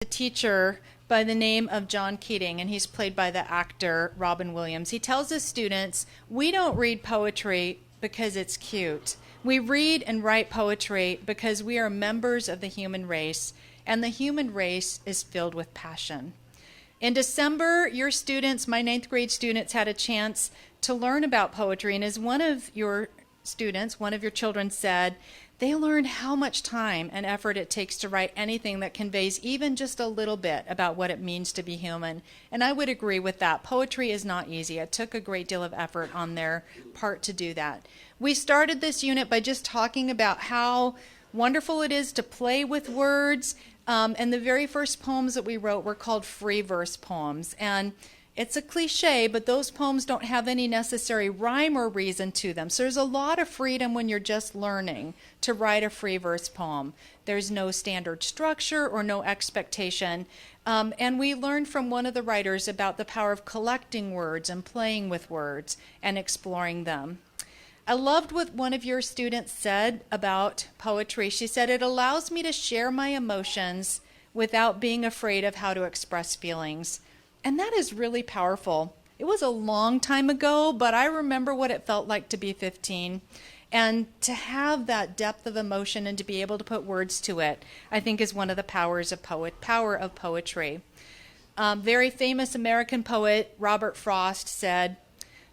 a teacher by the name of John Keating, and he's played by the actor Robin Williams. He tells his students, we don't read poetry because it's cute. We read and write poetry because we are members of the human race, and the human race is filled with passion. In December, your students, my 9th grade students, had a chance to learn about poetry, and as one of your students, one of your children said, they learned how much time and effort it takes to write anything that conveys even just a little bit about what it means to be human. And I would agree with that. Poetry is not easy. It took a great deal of effort on their part to do that. We started this unit by just talking about how wonderful it is to play with words. And the very first poems that we wrote were called free verse poems. And it's a cliche, but those poems don't have any necessary rhyme or reason to them. So there's a lot of freedom when you're just learning to write a free verse poem. There's no standard structure or no expectation. And we learned from one of the writers about the power of collecting words and playing with words and exploring them. I loved what one of your students said about poetry. She said, it allows me to share my emotions without being afraid of how to express feelings. And that is really powerful. It was a long time ago, but I remember what it felt like to be 15. And to have that depth of emotion and to be able to put words to it, I think is one of the power of poetry. Very famous American poet Robert Frost said,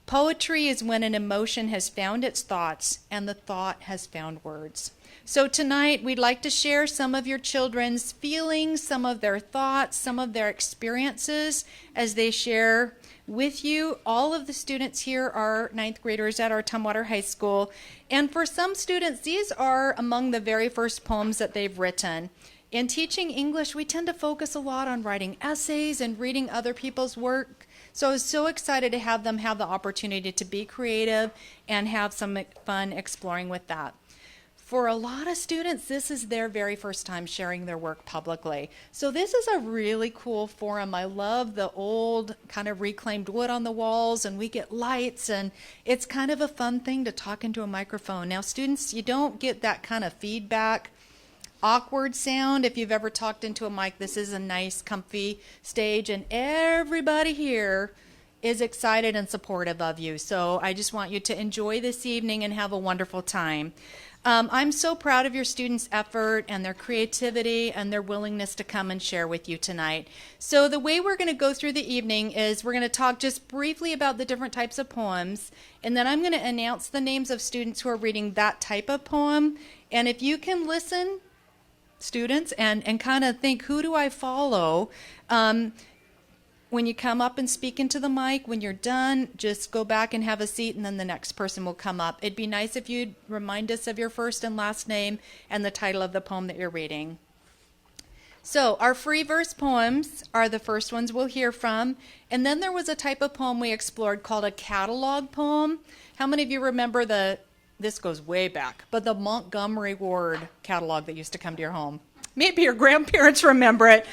poetry is when an emotion has found its thoughts and the thought has found words. So tonight we'd like to share some of your children's feelings, some of their thoughts, some of their experiences as they share with you. All of the students here are 9th graders at our Tumwater High School. And for some students, these are among the very first poems that they've written. In teaching English, we tend to focus a lot on writing essays and reading other people's work. So I was so excited to have them have the opportunity to be creative and have some fun exploring with that. For a lot of students, this is their very first time sharing their work publicly. So this is a really cool forum. I love the old kind of reclaimed wood on the walls, and we get lights, and it's kind of a fun thing to talk into a microphone. Now students, you don't get that kind of feedback, awkward sound. If you've ever talked into a mic, this is a nice, comfy stage, and everybody here is excited and supportive of you. So I just want you to enjoy this evening and have a wonderful time. I'm so proud of your students' effort and their creativity and their willingness to come and share with you tonight. So the way we're going to go through the evening is we're going to talk just briefly about the different types of poems, and then I'm going to announce the names of students who are reading that type of poem. And if you can listen, students, and kind of think, who do I follow? When you come up and speak into the mic, when you're done, just go back and have a seat, and then the next person will come up. It'd be nice if you'd remind us of your first and last name and the title of the poem that you're reading. So our free verse poems are the first ones we'll hear from. And then there was a type of poem we explored called a catalog poem. How many of you remember this goes way back, but the Montgomery Ward catalog that used to come to your home? Maybe your grandparents remember it.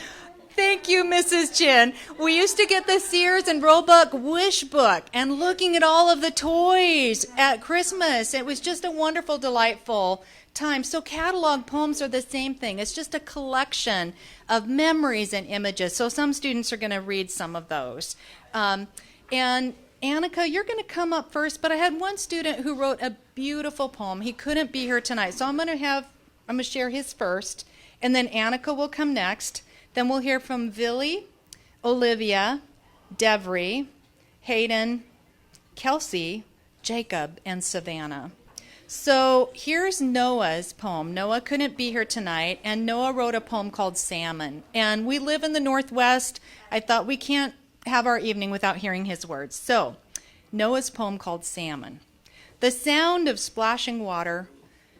Thank you, Mrs. Chin. We used to get the Sears and Roebuck wish book and looking at all of the toys at Christmas. It was just a wonderful, delightful time. So catalog poems are the same thing. It's just a collection of memories and images. So some students are going to read some of those. And Annika, you're going to come up first, but I had one student who wrote a beautiful poem. He couldn't be here tonight, so I'm going to share his first, and then Annika will come next. Then we'll hear from Villy, Olivia, Devry, Hayden, Kelsey, Jacob, and Savannah. So here's Noah's poem. Noah couldn't be here tonight, and Noah wrote a poem called Salmon. And we live in the Northwest. I thought we can't have our evening without hearing his words. So Noah's poem called Salmon. The sound of splashing water,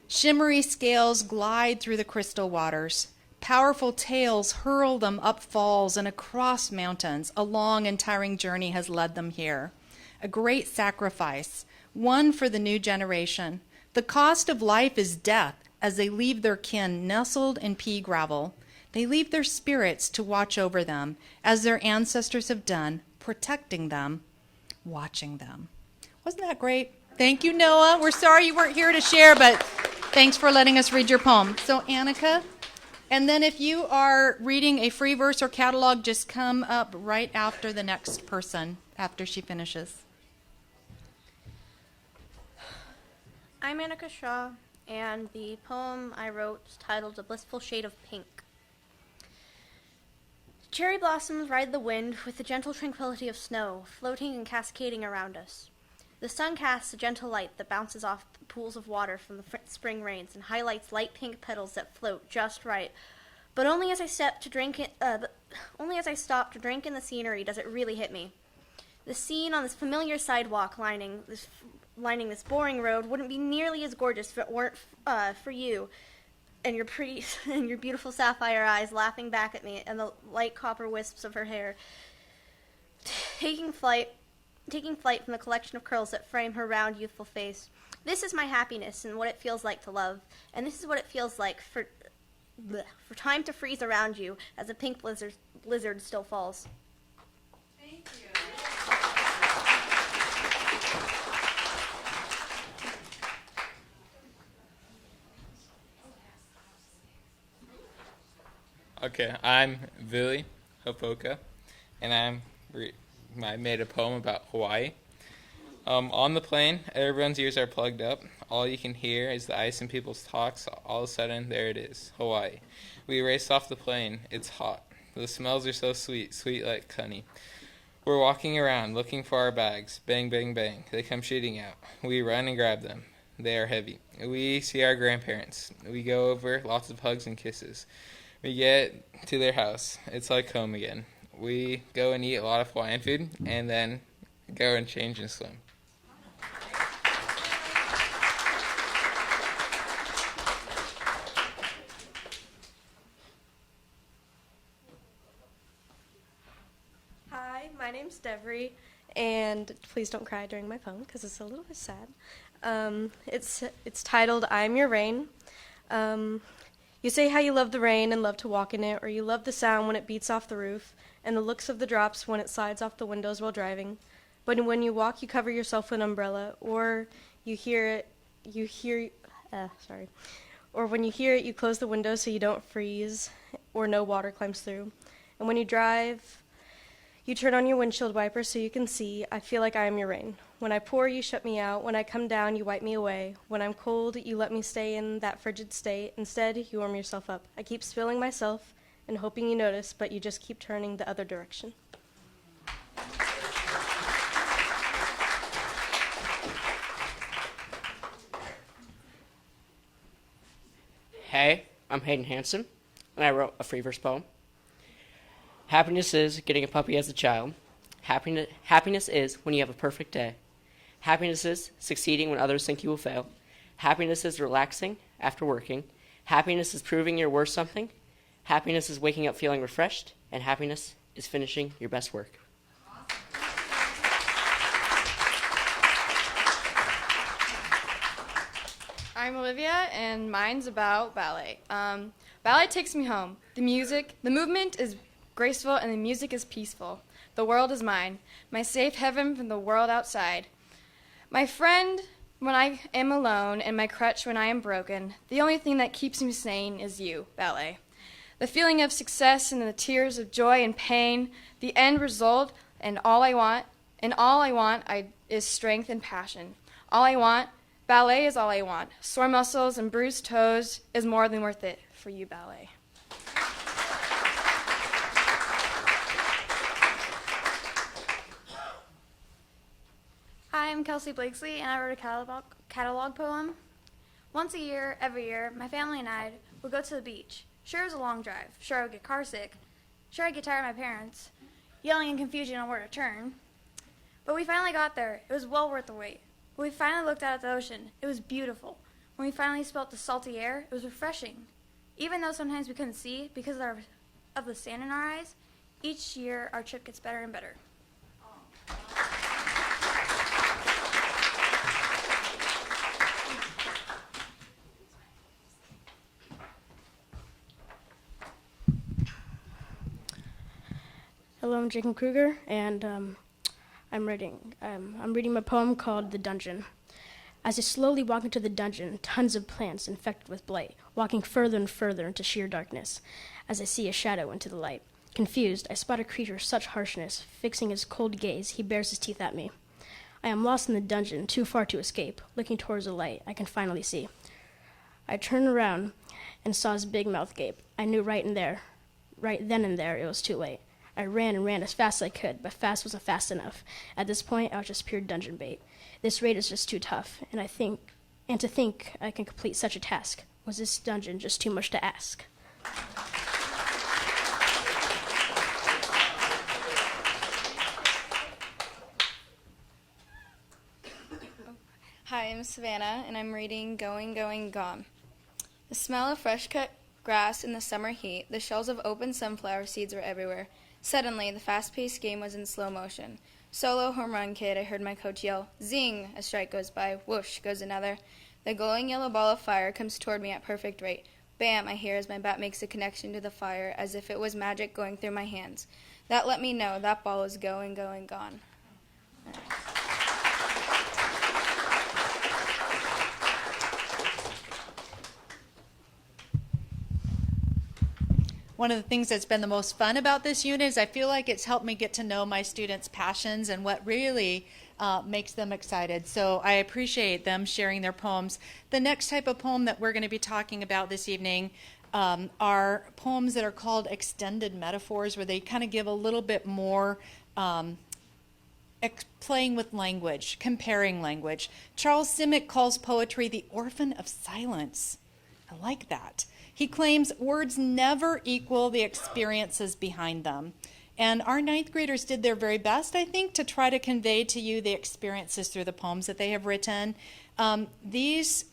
shimmery scales glide through the crystal waters. Powerful tails hurl them up falls and across mountains. A long and tiring journey has led them here. A great sacrifice, one for the new generation. The cost of life is death as they leave their kin nestled in pea gravel. They leave their spirits to watch over them as their ancestors have done, protecting them, watching them. Wasn't that great? Thank you, Noah. We're sorry you weren't here to share, but thanks for letting us read your poem. So, Annika, And then if you are reading a free verse or catalog, just come up right after the next person, after she finishes. I'm Annika Shaw, and the poem I wrote is titled A Blissful Shade of Pink. Cherry blossoms ride the wind with the gentle tranquility of snow, floating and cascading around us. The sun casts a gentle light that bounces off pools of water from the spring rains and highlights light pink petals that float just right. But only as I stop to drink in the scenery does it really hit me. The scene on this familiar sidewalk lining this boring road wouldn't be nearly as gorgeous if it weren't for you and your pretty and your beautiful sapphire eyes laughing back at me and the light copper wisps of her hair taking flight from the collection of curls that frame her round, youthful face. This is my happiness and what it feels like to love, and this is what it feels like for time to freeze around you as a pink blizzard still falls. Thank you. Okay, I'm Vili Hopoka, and I made a poem about Hawaii. On the plane, everyone's ears are plugged up. All you can hear is the ice in people's talks. All of a sudden, there it is, Hawaii. We race off the plane. It's hot. The smells are so sweet, sweet like honey. We're walking around, looking for our bags. Bang, bang, bang. They come shooting out. We run and grab them. They are heavy. We see our grandparents. We go over, lots of hugs and kisses. We get to their house. It's like home again. We go and eat a lot of Hawaiian food, and then go and change and swim. Hi, my name's Devry, and please don't cry during my poem because it's a little bit sad. It's titled "I'm Your Rain." You say how you love the rain and love to walk in it, or you love the sound when it beats off the roof, and the looks of the drops when it slides off the windows while driving. But when you walk, you cover yourself with an umbrella, or or when you hear it, you close the window so you don't freeze or no water climbs through. And when you drive, you turn on your windshield wiper so you can see. I feel like I am your rain. When I pour, you shut me out. When I come down, you wipe me away. When I'm cold, you let me stay in that frigid state. Instead, you warm yourself up. I keep spilling myself and hoping you notice, but you just keep turning the other direction. Hey, I'm Hayden Hansen, and I wrote a free verse poem. Happiness is getting a puppy as a child. Happiness is when you have a perfect day. Happiness is succeeding when others think you will fail. Happiness is relaxing after working. Happiness is proving you're worth something. Happiness is waking up feeling refreshed. And happiness is finishing your best work. I'm Olivia, and mine's about ballet. Ballet takes me home. The movement is graceful, and the music is peaceful. The world is mine, my safe heaven from the world outside. My friend when I am alone, and my crutch when I am broken. The only thing that keeps me sane is you, ballet. The feeling of success and the tears of joy and pain, the end result, and all I want is strength and passion. All I want, ballet is all I want. Sore muscles and bruised toes is more than worth it for you, ballet. Hi, I'm Kelsey Blakesley, and I wrote a catalog poem. Once a year, every year, my family and I would go to the beach. Sure, it was a long drive. Sure, I would get car sick. Sure, I'd get tired of my parents yelling in confusion on where to turn. But we finally got there. It was well worth the wait. When we finally looked out at the ocean, it was beautiful. When we finally smelled the salty air, it was refreshing. Even though sometimes we couldn't see because of the sand in our eyes, each year our trip gets better and better. Hello, I'm Jacob Kruger, and I'm reading my poem called "The Dungeon." As I slowly walk into the dungeon, tons of plants infected with blight, walking further and further into sheer darkness, as I see a shadow into the light. Confused, I spot a creature of such harshness. Fixing his cold gaze, he bares his teeth at me. I am lost in the dungeon, too far to escape. Looking towards the light, I can finally see. I turned around and saw his big mouth gape. I knew right then and there, it was too late. I ran and ran as fast as I could, but fast wasn't fast enough. At this point, I was just pure dungeon bait. This raid is just too tough, and to think I can complete such a task. Was this dungeon just too much to ask? Hi, I'm Savannah, and I'm reading Going, Going, Gone. The smell of fresh-cut grass in the summer heat, the shells of open sunflower seeds were everywhere. Suddenly, the fast-paced game was in slow motion. Solo home run kid, I heard my coach yell, "Zing!" A strike goes by. Whoosh goes another. The glowing yellow ball of fire comes toward me at perfect rate. Bam, I hear as my bat makes a connection to the fire, as if it was magic going through my hands. That let me know that ball was going, going, gone. One of the things that's been the most fun about this unit is I feel like it's helped me get to know my students' passions and what really makes them excited. So I appreciate them sharing their poems. The next type of poem that we're going to be talking about this evening are poems that are called extended metaphors, where they kind of give a little bit more playing with language, comparing language. Charles Simic calls poetry the orphan of silence. I like that. He claims words never equal the experiences behind them. And our ninth graders did their very best, I think, to try to convey to you the experiences through the poems that they have written. These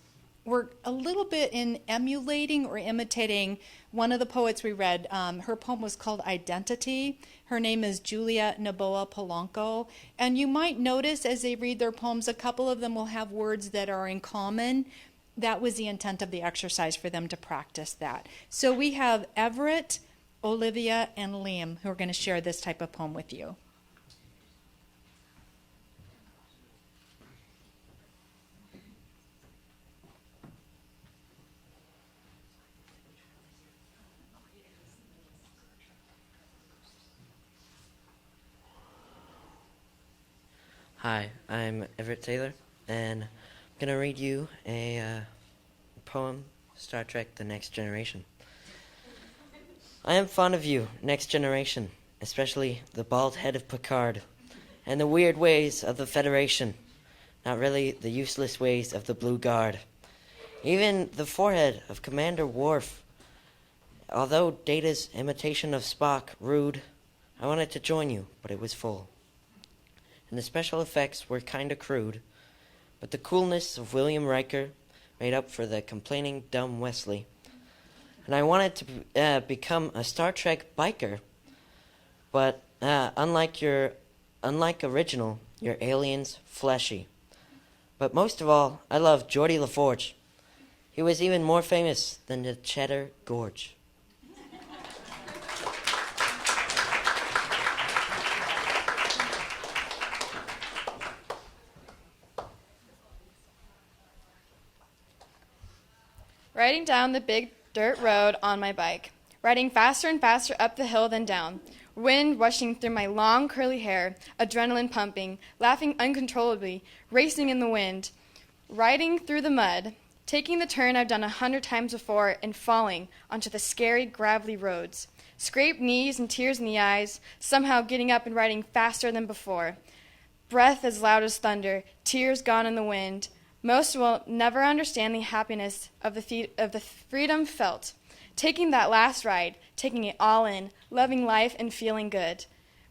were a little bit in emulating or imitating one of the poets we read. Her poem was called Identity. Her name is Julia Noboa Polanco. And you might notice as they read their poems, a couple of them will have words that are in common. That was the intent of the exercise, for them to practice that. So we have Everett, Olivia, and Liam who are going to share this type of poem with you. Hi, I'm Everett Taylor, and I'm going to read you a poem, Star Trek: The Next Generation. I am fond of you, Next Generation, especially the bald head of Picard, and the weird ways of the Federation, not really the useless ways of the Blue Guard. Even the forehead of Commander Worf. Although Data's imitation of Spock rude, I wanted to join you, but it was full. And the special effects were kinda crude, but the coolness of William Riker made up for the complaining dumb Wesley. And I wanted to become a Star Trek biker, but unlike original, your aliens fleshy. But most of all, I love Geordie LaForge. He was even more famous than the Cheddar Gorge. Riding down the big dirt road on my bike, riding faster and faster up the hill then down, wind rushing through my long curly hair, adrenaline pumping, laughing uncontrollably, racing in the wind, riding through the mud, taking the turn I've done 100 times before and falling onto the scary gravelly roads, scraped knees and tears in the eyes, somehow getting up and riding faster than before, breath as loud as thunder, tears gone in the wind. Most will never understand the happiness of the freedom felt. Taking that last ride, taking it all in, loving life and feeling good.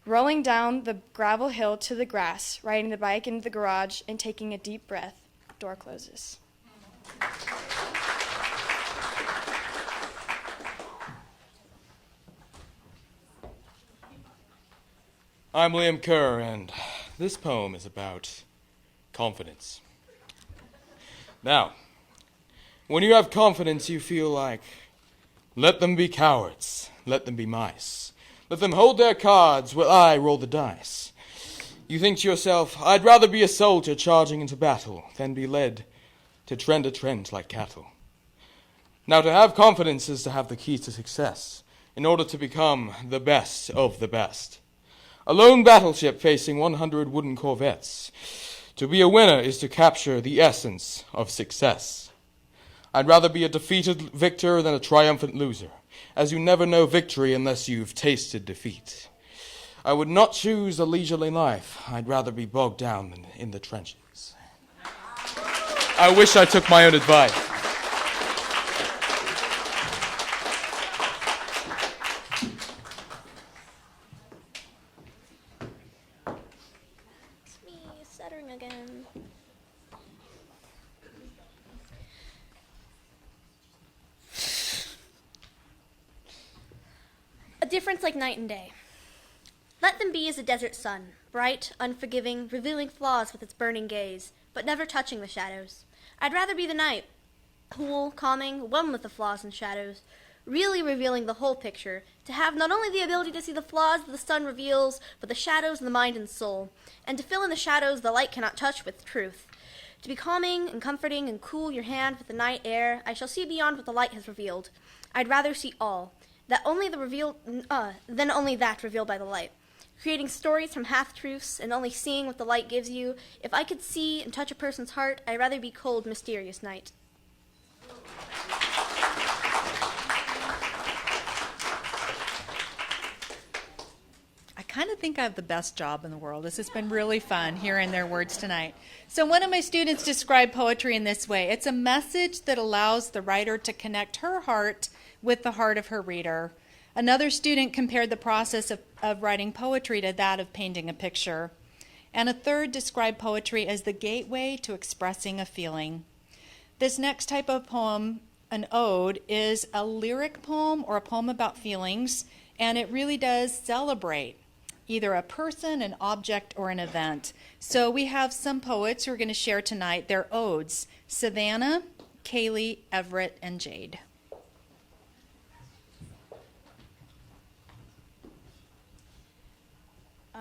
Rolling down the gravel hill to the grass, riding the bike into the garage and taking a deep breath. Door closes. I'm Liam Kerr, and this poem is about confidence. Now, when you have confidence, you feel like, let them be cowards, let them be mice. Let them hold their cards while I roll the dice. You think to yourself, I'd rather be a soldier charging into battle than be led to trend a trend like cattle. Now, to have confidence is to have the key to success in order to become the best of the best. A lone battleship facing 100 wooden corvettes. To be a winner is to capture the essence of success. I'd rather be a defeated victor than a triumphant loser, as you never know victory unless you've tasted defeat. I would not choose a leisurely life. I'd rather be bogged down than in the trenches. I wish I took my own advice. It's me stuttering again. A difference like night and day. Let them be as a desert sun, bright, unforgiving, revealing flaws with its burning gaze, but never touching the shadows. I'd rather be the night, cool, calming, one with the flaws and shadows, really revealing the whole picture, to have not only the ability to see the flaws that the sun reveals, but the shadows in the mind and soul, and to fill in the shadows the light cannot touch with truth. To be calming and comforting and cool your hand with the night air, I shall see beyond what the light has revealed. I'd rather see all, than only that revealed by the light. Creating stories from half-truths and only seeing what the light gives you. If I could see and touch a person's heart, I'd rather be cold, mysterious night. I kind of think I have the best job in the world. This has been really fun hearing their words tonight. So one of my students described poetry in this way. It's a message that allows the writer to connect her heart with the heart of her reader. Another student compared the process of writing poetry to that of painting a picture. And a third described poetry as the gateway to expressing a feeling. This next type of poem, an ode, is a lyric poem or a poem about feelings, and it really does celebrate either a person, an object, or an event. So we have some poets who are going to share tonight their odes: Savannah, Kaylee, Everett, and Jade.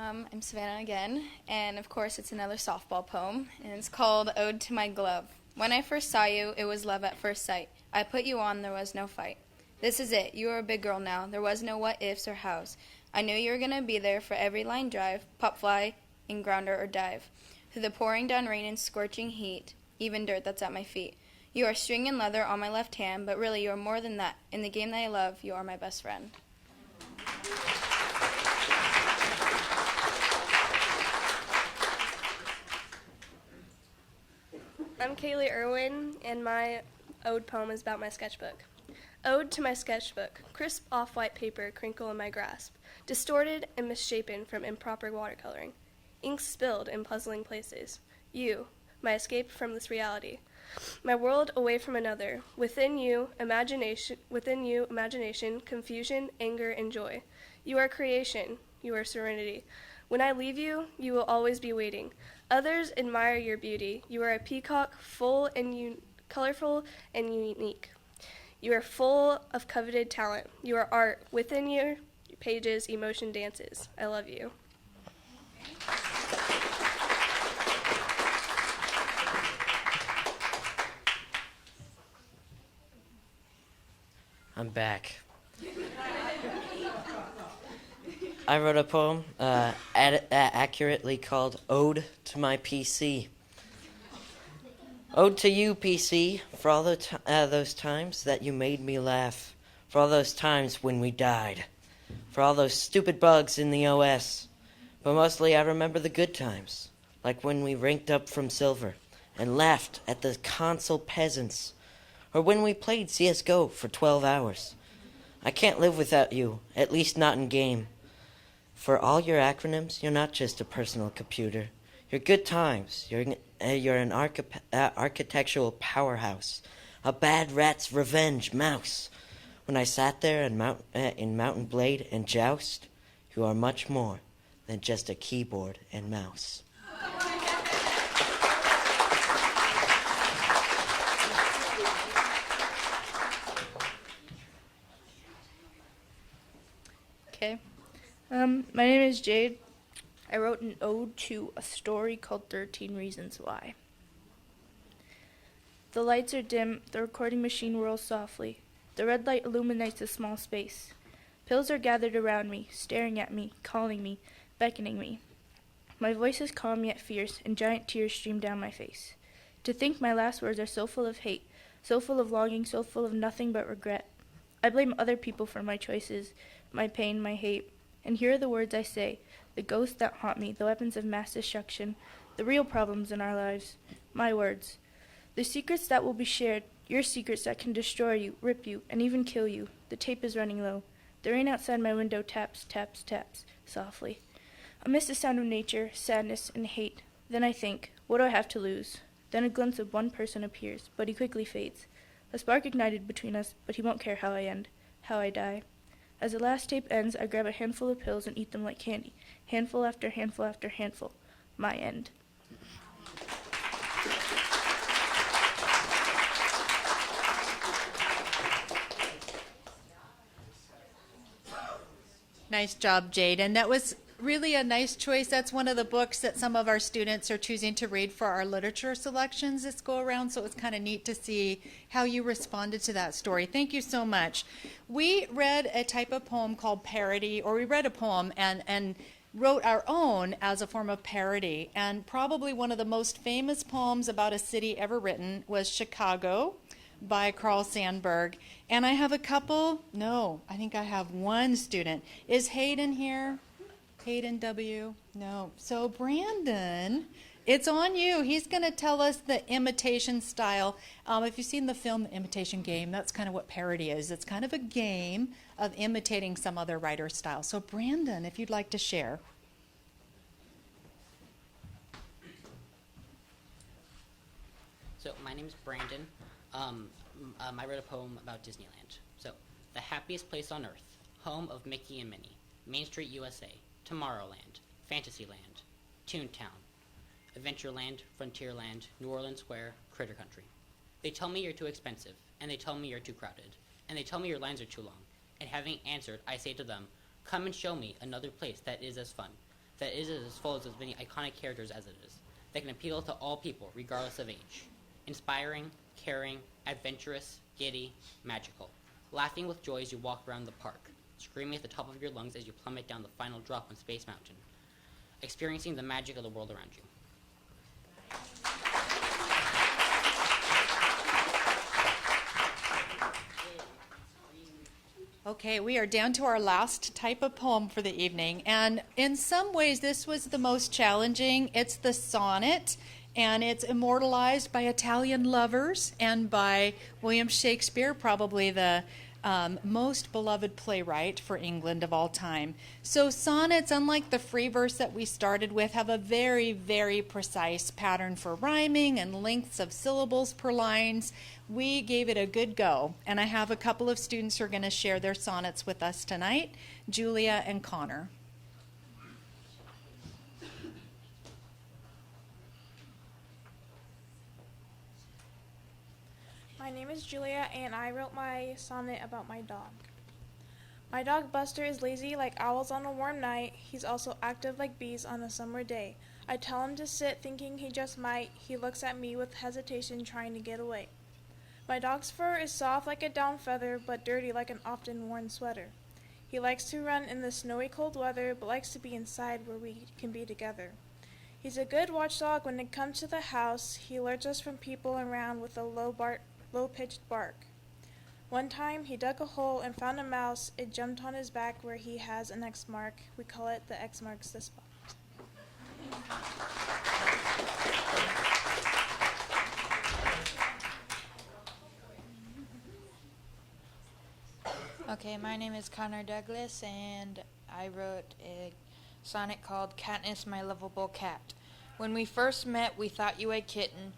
I'm Savannah again, and of course it's another softball poem, and it's called Ode to My Glove. When I first saw you, it was love at first sight. I put you on, there was no fight. This is it, you are a big girl now, there was no what ifs or hows. I knew you were going to be there for every line drive, pop fly, in grounder or dive. Through the pouring down rain and scorching heat, even dirt that's at my feet. You are string and leather on my left hand, but really you are more than that. In the game that I love, you are my best friend. I'm Kaylee Irwin, and my ode poem is about my sketchbook. Ode to my sketchbook, crisp off-white paper crinkle in my grasp, distorted and misshapen from improper watercoloring, ink spilled in puzzling places. You, my escape from this reality, my world away from another. Within you, imagination, confusion, anger, and joy. You are creation, you are serenity. When I leave you, you will always be waiting. Others admire your beauty. You are a peacock, full and colorful and unique. You are full of coveted talent. You are art. Within your pages, emotion dances. I love you. I'm back. I wrote a poem accurately called Ode to My PC. Ode to you, PC, for all those times that you made me laugh, for all those times when we died, for all those stupid bugs in the OS. But mostly I remember the good times, like when we ranked up from silver and laughed at the console peasants, or when we played CSGO for 12 hours. I can't live without you, at least not in game. For all your acronyms, you're not just a personal computer. You're good times. You're an architectural powerhouse, a bad rat's revenge mouse. When I sat there in Mountain Blade and Joust, you are much more than just a keyboard and mouse. Okay. My name is Jade. I wrote an ode to a story called 13 Reasons Why. The lights are dim, the recording machine whirls softly. The red light illuminates a small space. Pills are gathered around me, staring at me, calling me, beckoning me. My voice is calm yet fierce, and giant tears stream down my face. To think my last words are so full of hate, so full of longing, so full of nothing but regret. I blame other people for my choices, my pain, my hate. And here are the words I say, the ghosts that haunt me, the weapons of mass destruction, the real problems in our lives. My words. The secrets that will be shared, your secrets that can destroy you, rip you, and even kill you. The tape is running low. The rain outside my window taps, taps, taps, softly. Amidst the sound of nature, sadness, and hate, then I think, what do I have to lose? Then a glimpse of one person appears, but he quickly fades. A spark ignited between us, but he won't care how I end, how I die. As the last tape ends, I grab a handful of pills and eat them like candy, handful after handful after handful. My end. Nice job, Jade. And that was really a nice choice. That's one of the books that some of our students are choosing to read for our literature selections this go around. So it was kind of neat to see how you responded to that story. Thank you so much. We read a type of poem called parody, or we read a poem and wrote our own as a form of parody. And probably one of the most famous poems about a city ever written was Chicago by Carl Sandburg. And I have I think I have one student. Is Hayden here? Hayden W? No. So Brandon, it's on you. He's going to tell us the imitation style. If you've seen the film The Imitation Game, that's kind of what parody is. It's kind of a game of imitating some other writer's style. So Brandon, if you'd like to share. So my name is Brandon. I wrote a poem about Disneyland. So, the happiest place on earth, home of Mickey and Minnie, Main Street, USA, Tomorrowland, Fantasyland, Toontown, Adventureland, Frontierland, New Orleans Square, Critter Country. They tell me you're too expensive, and they tell me you're too crowded, and they tell me your lines are too long. And having answered, I say to them, come and show me another place that is as fun, that is as full of as many iconic characters as it is, that can appeal to all people, regardless of age. Inspiring, caring, adventurous, giddy, magical. Laughing with joy as you walk around the park. Screaming at the top of your lungs as you plummet down the final drop on Space Mountain. Experiencing the magic of the world around you. Okay, we are down to our last type of poem for the evening. And in some ways, this was the most challenging. It's the sonnet. And it's immortalized by Italian lovers and by William Shakespeare, probably the most beloved playwright for England of all time. So sonnets, unlike the free verse that we started with, have a very, very precise pattern for rhyming and lengths of syllables per lines. We gave it a good go, and I have a couple of students who are going to share their sonnets with us tonight, Julia and Connor. My name is Julia, and I wrote my sonnet about my dog. My dog Buster is lazy like owls on a warm night. He's also active like bees on a summer day. I tell him to sit, thinking he just might. He looks at me with hesitation, trying to get away. My dog's fur is soft like a down feather, but dirty like an often worn sweater. He likes to run in the snowy cold weather, but likes to be inside where we can be together. He's a good watchdog when it comes to the house. He alerts us from people around with a low-pitched bark. One time, he dug a hole and found a mouse. It jumped on his back where he has an X mark. We call it the X marks the spot. Okay, my name is Connor Douglas, and I wrote a sonnet called Katniss, My Lovable Cat. When we first met, we thought you a kitten.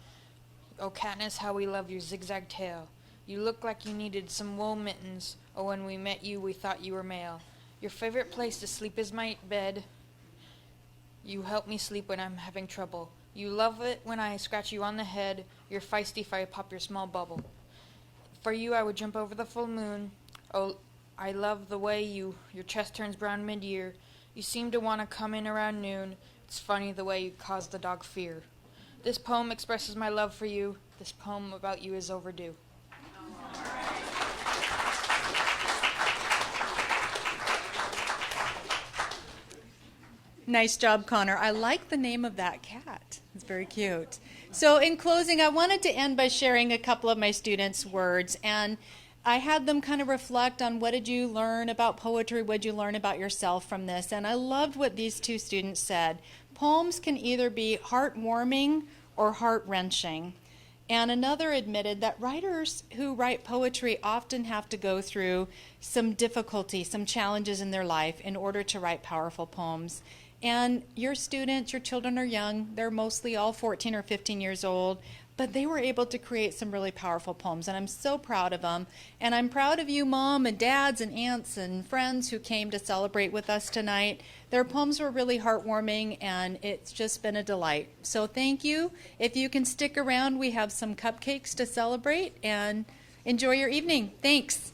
Oh, Katniss, how we love your zigzag tail. You look like you needed some wool mittens. Oh, when we met you, we thought you were male. Your favorite place to sleep is my bed. You help me sleep when I'm having trouble. You love it when I scratch you on the head. You're feisty if I pop your small bubble. For you, I would jump over the full moon. Oh, I love the way your chest turns brown mid-year. You seem to want to come in around noon. It's funny the way you cause the dog fear. This poem expresses my love for you. This poem about you is overdue. Nice job, Connor. I like the name of that cat. It's very cute. So in closing, I wanted to end by sharing a couple of my students' words. And I had them kind of reflect on what did you learn about poetry, what did you learn about yourself from this. And I loved what these two students said. Poems can either be heartwarming or heart-wrenching. And another admitted that writers who write poetry often have to go through some difficulty, some challenges in their life in order to write powerful poems. And your students, your children are young. They're mostly all 14 or 15 years old. But they were able to create some really powerful poems, and I'm so proud of them. And I'm proud of you, Mom and dads and aunts and friends who came to celebrate with us tonight. Their poems were really heartwarming, and it's just been a delight. So thank you. If you can stick around, we have some cupcakes to celebrate, and enjoy your evening. Thanks.